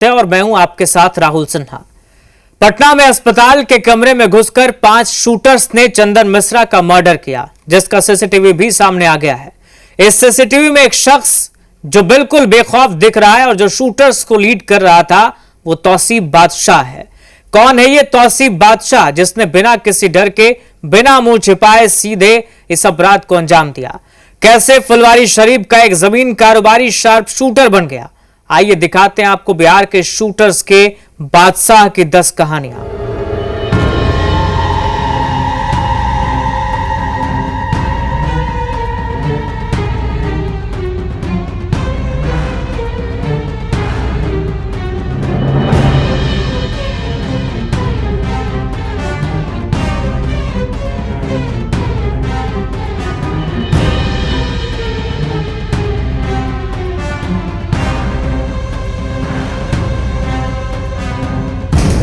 और मैं हूं आपके साथ राहुल सिन्हा। पटना में अस्पताल के कमरे में घुसकर 5 शूटर्स ने चंदन मिश्रा का मर्डर किया, जिसका सीसीटीवी भी सामने आ गया है। इस सीसीटीवी में एक शख्स जो बिल्कुल बेखौफ दिख रहा है और जो शूटर्स को लीड कर रहा था वो तौसीफ बादशाह है। कौन है ये तौसीफ बादशाह, जिसने बिना किसी डर के, बिना मुंह छिपाए सीधे इस अपराध को अंजाम दिया? कैसे फुलवारी शरीफ का एक जमीन कारोबारी शार्प शूटर बन गया? आइए दिखाते हैं आपको बिहार के शूटर्स के बादशाह की 10 कहानियां।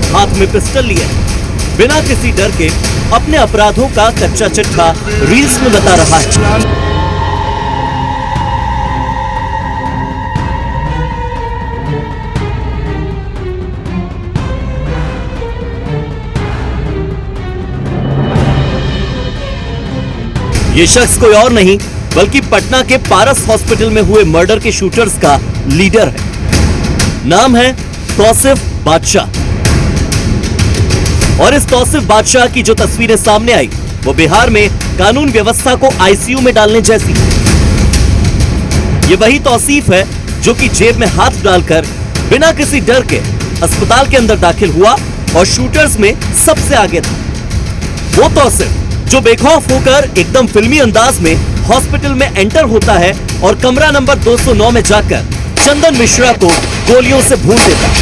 हाथ में पिस्टल लिए बिना किसी डर के अपने अपराधों का कच्चा चिट्ठा रील्स में बता रहा है। ये शख्स कोई और नहीं बल्कि पटना के पारस हॉस्पिटल में हुए मर्डर के शूटर्स का लीडर है। नाम है तौसीफ बादशाह। और इस तौसीफ बादशाह की जो तस्वीरें सामने आई वो बिहार में कानून व्यवस्था को आईसीयू में डालने जैसी। ये वही तौसीफ है जो कि जेब में हाथ डालकर बिना किसी डर के अस्पताल के अंदर दाखिल हुआ और शूटर्स में सबसे आगे था। वो तौसीफ जो बेखौफ होकर एकदम फिल्मी अंदाज में हॉस्पिटल में एंटर होता है और कमरा नंबर 209 में जाकर चंदन मिश्रा को गोलियों से भून देता है।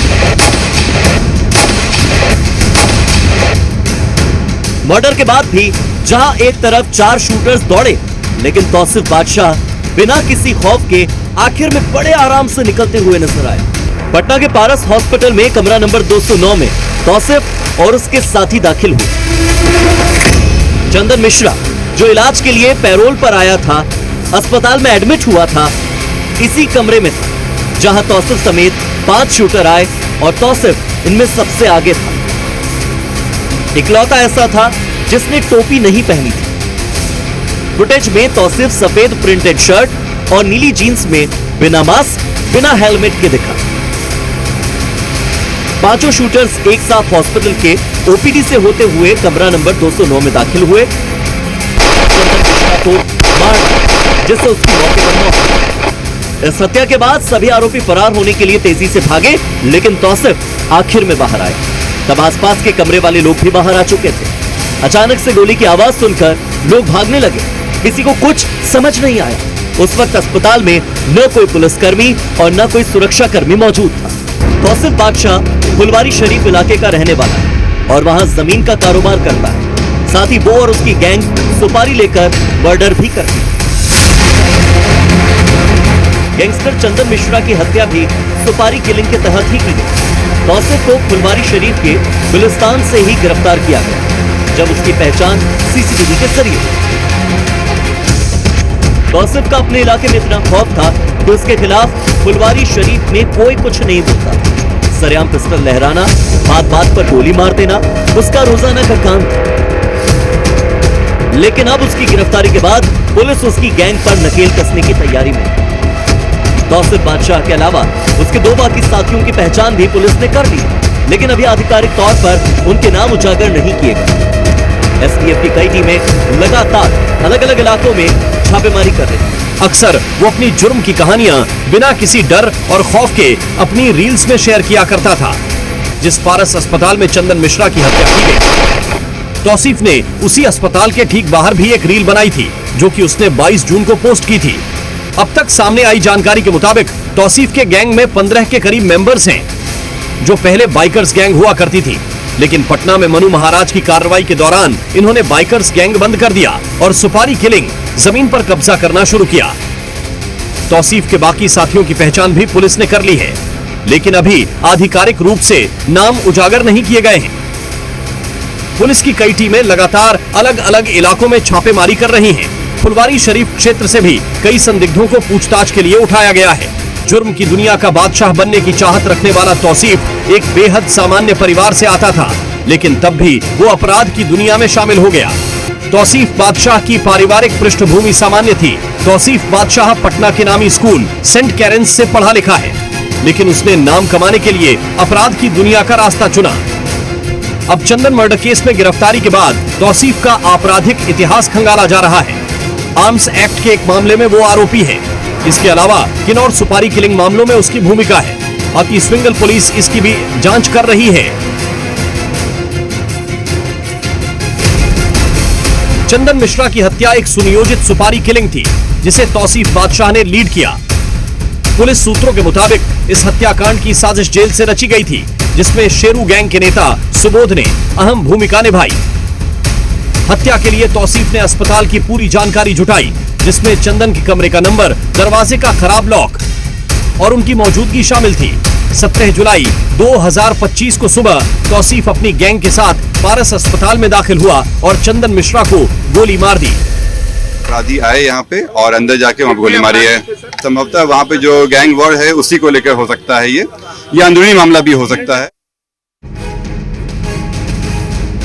मर्डर के बाद भी जहां एक तरफ 4 शूटर्स दौड़े, लेकिन तौसीफ बादशाह बिना किसी खौफ के आखिर में बड़े आराम से निकलते हुए नजर आए। पटना के पारस हॉस्पिटल में कमरा नंबर 209 में तौसीफ और उसके साथी दाखिल हुए। चंदन मिश्रा जो इलाज के लिए पैरोल पर आया था, अस्पताल में एडमिट हुआ था, इसी कमरे में था जहां तौसीफ समेत 5 शूटर आए और तौसीफ इनमें सबसे आगे था। इकलौता ऐसा था जिसने टोपी नहीं पहनी थी। फुटेज में तौसीफ सफेद प्रिंटेड शर्ट और नीली जीन्स में बिना मास्क, बिना हेलमेट के दिखा। 5 शूटर्स एक साथ हॉस्पिटल के ओपीडी से होते हुए कमरा नंबर 209 में दाखिल हुए। तो मार जिससे उसकी मौके पर मौत हुई। इस हत्या के बाद सभी आरोपी फरार होने के लिए तेजी से भागे, लेकिन तौसीफ आखिर में बाहर आए। तब आसपास के कमरे वाले लोग भी बाहर आ चुके थे। अचानक से गोली की आवाज सुनकर लोग भागने लगे। किसी को कुछ समझ नहीं आया। उस वक्त अस्पताल में न कोई पुलिसकर्मी और न कोई सुरक्षा कर्मी मौजूद था। तौसीफ बादशाह फुलवारी शरीफ इलाके का रहने वाला है और वहां जमीन का कारोबार करता है। साथ ही वो और उसकी गैंग सुपारी लेकर मर्डर भी करती है। गैंगस्टर चंदन मिश्रा की हत्या भी सुपारी किलिंग के तहत ही की गई। तौसीफ को फुलवारी शरीफ के गुलिस्तान से ही गिरफ्तार किया गया, जब उसकी पहचान सीसीटीवी के जरिए। तौसीफ का अपने इलाके में इतना खौफ था कि उसके खिलाफ फुलवारी शरीफ में कोई कुछ नहीं बोलता। सरेआम पिस्टल लहराना, बात बात पर गोली मार देना उसका रोजाना का काम था। लेकिन अब उसकी गिरफ्तारी के बाद पुलिस उसकी गैंग पर नकेल कसने की तैयारी में है। तौसीफ बादशाह के अलावा उसके 2 बाकी साथियों की पहचान भी पुलिस ने कर ली, लेकिन अभी आधिकारिक तौर पर उनके नाम उजागर नहीं किए गए। एसटीएफ की कई टीमें लगातार अलग अलग इलाकों में छापेमारी कर रही हैं। अक्सर वो अपनी जुर्म की कहानियां बिना किसी डर और खौफ के अपनी रील्स में शेयर किया करता था। जिस पारस अस्पताल में चंदन मिश्रा की हत्या की गई, तौसीफ ने उसी अस्पताल के ठीक बाहर भी एक रील बनाई थी, जो कि उसने 22 जून को पोस्ट की थी। अब तक सामने आई जानकारी के मुताबिक तौसीफ के गैंग में 15 के करीब मेंबर्स हैं, जो पहले बाइकर्स गैंग हुआ करती थी। लेकिन पटना में मनु महाराज की कार्रवाई के दौरान इन्होंने बाइकर्स गैंग बंद कर दिया और सुपारी किलिंग, जमीन पर कब्जा करना शुरू किया। तौसीफ के बाकी साथियों की पहचान भी पुलिस ने कर ली है, लेकिन अभी आधिकारिक रूप से नाम उजागर नहीं किए गए हैं। पुलिस की कई टीमें लगातार अलग अलग इलाकों में छापेमारी कर रही हैं। फुलवारी शरीफ क्षेत्र से भी कई संदिग्धों को पूछताछ के लिए उठाया गया है। जुर्म की दुनिया का बादशाह बनने की चाहत रखने वाला तौसीफ एक बेहद सामान्य परिवार से आता था, लेकिन तब भी वो अपराध की दुनिया में शामिल हो गया। तौसीफ बादशाह की पारिवारिक पृष्ठभूमि सामान्य थी। तौसीफ बादशाह पटना के नामी स्कूल सेंट कैरेंस से पढ़ा लिखा है, लेकिन उसने नाम कमाने के लिए अपराध की दुनिया का रास्ता चुना। अब चंदन मर्डर केस में गिरफ्तारी के बाद तौसीफ का आपराधिक इतिहास खंगाला जा रहा है। आर्म्स एक्ट के एक मामले में वो आरोपी है। इसके अलावा किन्नौर सुपारी किलिंग मामलों में उसकी भूमिका है। अब ईस्ट बंगाल पुलिस इसकी भी जांच कर रही है। चंदन मिश्रा की हत्या एक सुनियोजित सुपारी किलिंग थी, जिसे तौसीफ बादशाह ने लीड किया। पुलिस सूत्रों के मुताबिक इस हत्याकांड की साजिश जेल से रची गई थी, जिसमें शेरू गैंग के नेता सुबोध ने अहम भूमिका निभाई। हत्या के लिए तौसीफ ने अस्पताल की पूरी जानकारी जुटाई, जिसमें चंदन के कमरे का नंबर, दरवाजे का खराब लॉक और उनकी मौजूदगी शामिल थी। 17 जुलाई 2025 को सुबह तौसीफ अपनी गैंग के साथ पारस अस्पताल में दाखिल हुआ और चंदन मिश्रा को गोली मार दी। अपराधी आए यहाँ पे और अंदर जाके वहाँ पे गोली मारी है। संभवतः वहाँ पे जो गैंग वॉर है उसी को लेकर हो सकता है ये अंदरूनी मामला भी हो सकता है।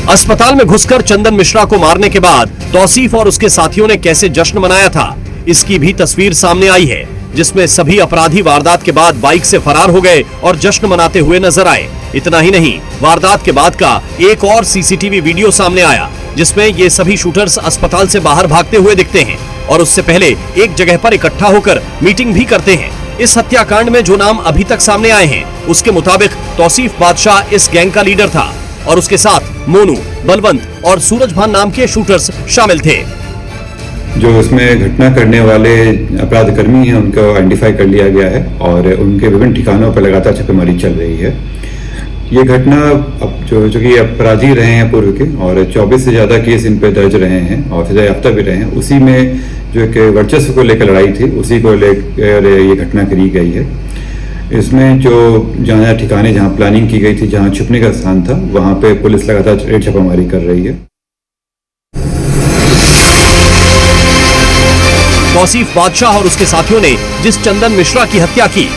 अस्पताल में घुसकर चंदन मिश्रा को मारने के बाद तौसीफ और उसके साथियों ने कैसे जश्न मनाया था, इसकी भी तस्वीर सामने आई है, जिसमें सभी अपराधी वारदात के बाद बाइक से फरार हो गए और जश्न मनाते हुए नजर आए। इतना ही नहीं, वारदात के बाद का एक और सीसीटीवी वीडियो सामने आया, जिसमें ये सभी शूटर्स अस्पताल से बाहर भागते हुए दिखते हैं और उससे पहले एक जगह पर इकट्ठा होकर मीटिंग भी करते हैं। इस हत्याकांड में जो नाम अभी तक सामने आए हैं, उसके मुताबिक तौसीफ बादशाह इस गैंग का लीडर था और उसके साथ मोनू, बलवंत और सूरजभान नाम के शूटर्स शामिल थे। जो उसमें घटना करने वाले अपराध कर्मी हैं उनको आइडेंटिफाई कर लिया गया है और उनके विभिन्न ठिकानों पर लगातार छापेमारी चल रही है। ये घटना अब जो कि अपराधी रहे हैं पूर्व के और 24 से ज़्यादा केस इन पे दर्ज रहे हैं और सजा याफ्ता भी रहे हैं, उसी में जो एक वर्चस्व को लेकर लड़ाई थी उसी को लेकर ये घटना करी गई है। इसमें जो जहाँ ठिकाने जहाँ प्लानिंग की गई थी, जहाँ छुपने का स्थान था, वहाँ पे पुलिस लगातार रेड छापामारी कर रही है। तौसीफ बादशाह और उसके साथियों ने जिस चंदन मिश्रा की हत्या की,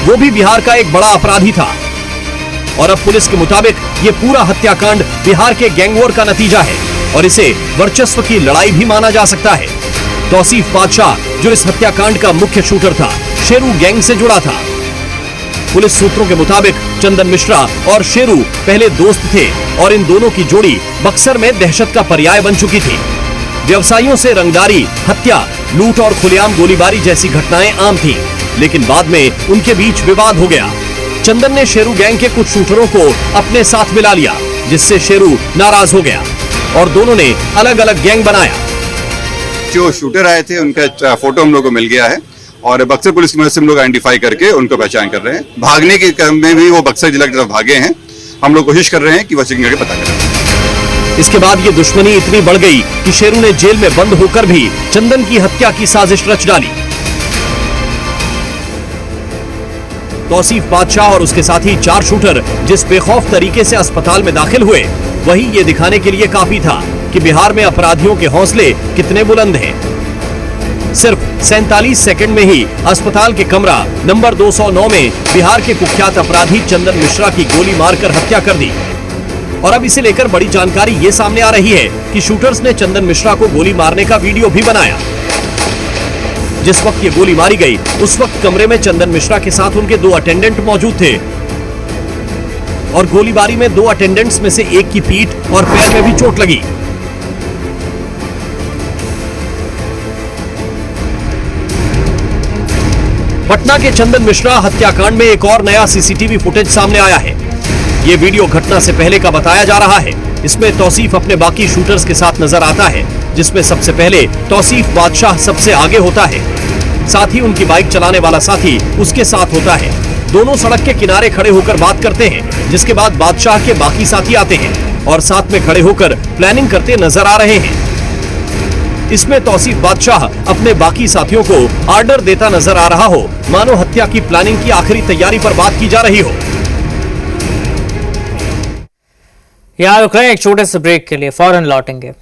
वो भी बिहार का एक बड़ा अपराधी था और अब पुलिस के मुताबिक ये पूरा हत्याकांड बिहार के गैंगवॉर का नतीजा है और इसे वर्चस्व की लड़ाई भी माना जा सकता है। तौसीफ बादशाह, जो इस हत्याकांड का मुख्य शूटर था, शेरू गैंग से जुड़ा था। पुलिस सूत्रों के मुताबिक चंदन मिश्रा और शेरू पहले दोस्त थे और इन दोनों की जोड़ी बक्सर में दहशत का पर्याय बन चुकी थी। व्यवसायियों से रंगदारी, हत्या, लूट और खुलेआम गोलीबारी जैसी घटनाएं आम थीं, लेकिन बाद में उनके बीच विवाद हो गया। चंदन ने शेरू गैंग के कुछ शूटरों को अपने साथ मिला लिया, जिससे शेरू नाराज हो गया और दोनों ने अलग अलग गैंग बनाया। जो शूटर आए थे उनका फोटो हम लोग को मिल गया है और बक्सर पुलिस की मदद से हम लोग आइडेंटिफाई करके उनको पहचान कर रहे हैं। भागने के क्रम में भी वो बक्सर जिला की तरफ भागे हैं। हम लोग कोशिश कर रहे हैं कि वो सिग्नल के पता करें। इसके बाद ये दुश्मनी इतनी बढ़ गई कि शेरू ने जेल में बंद होकर भी चंदन की हत्या की साजिश रच डाली। तौसीफ बादशाह और उसके साथी 4 शूटर जिस बेखौफ तरीके से अस्पताल में दाखिल हुए, वही ये दिखाने के लिए काफी था कि बिहार में अपराधियों के हौसले कितने बुलंद हैं। सिर्फ 47 सेकंड में ही अस्पताल के कमरा नंबर 209 में बिहार के कुख्यात अपराधी चंदन मिश्रा की गोली मारकर हत्या कर दी। और अब इसे लेकर बड़ी जानकारी ये सामने आ रही है कि शूटर्स ने चंदन मिश्रा को गोली मारने का वीडियो भी बनाया। जिस वक्त ये गोली मारी गई, उस वक्त कमरे में चंदन मिश्रा के साथ उनके 2 अटेंडेंट मौजूद थे और गोलीबारी में 2 अटेंडेंट्स में से एक की पीठ और पैर में भी चोट लगी। पटना के चंदन मिश्रा हत्याकांड में एक और नया सीसीटीवी फुटेज सामने आया है। ये वीडियो घटना से पहले का बताया जा रहा है। इसमें तौसीफ अपने बाकी शूटर्स के साथ नजर आता है, जिसमें सबसे पहले तौसीफ बादशाह सबसे आगे होता है। साथ ही उनकी बाइक चलाने वाला साथी उसके साथ होता है। दोनों सड़क के किनारे खड़े होकर बात करते हैं, जिसके बाद बादशाह के बाकी साथी आते हैं और साथ में खड़े होकर प्लानिंग करते नजर आ रहे हैं। इसमें तौसीफ बादशाह अपने बाकी साथियों को ऑर्डर देता नजर आ रहा हो, मानो हत्या की प्लानिंग की आखिरी तैयारी पर बात की जा रही हो। यहाँ रुक रहे हैं एक छोटे से ब्रेक के लिए, फौरन लौटेंगे।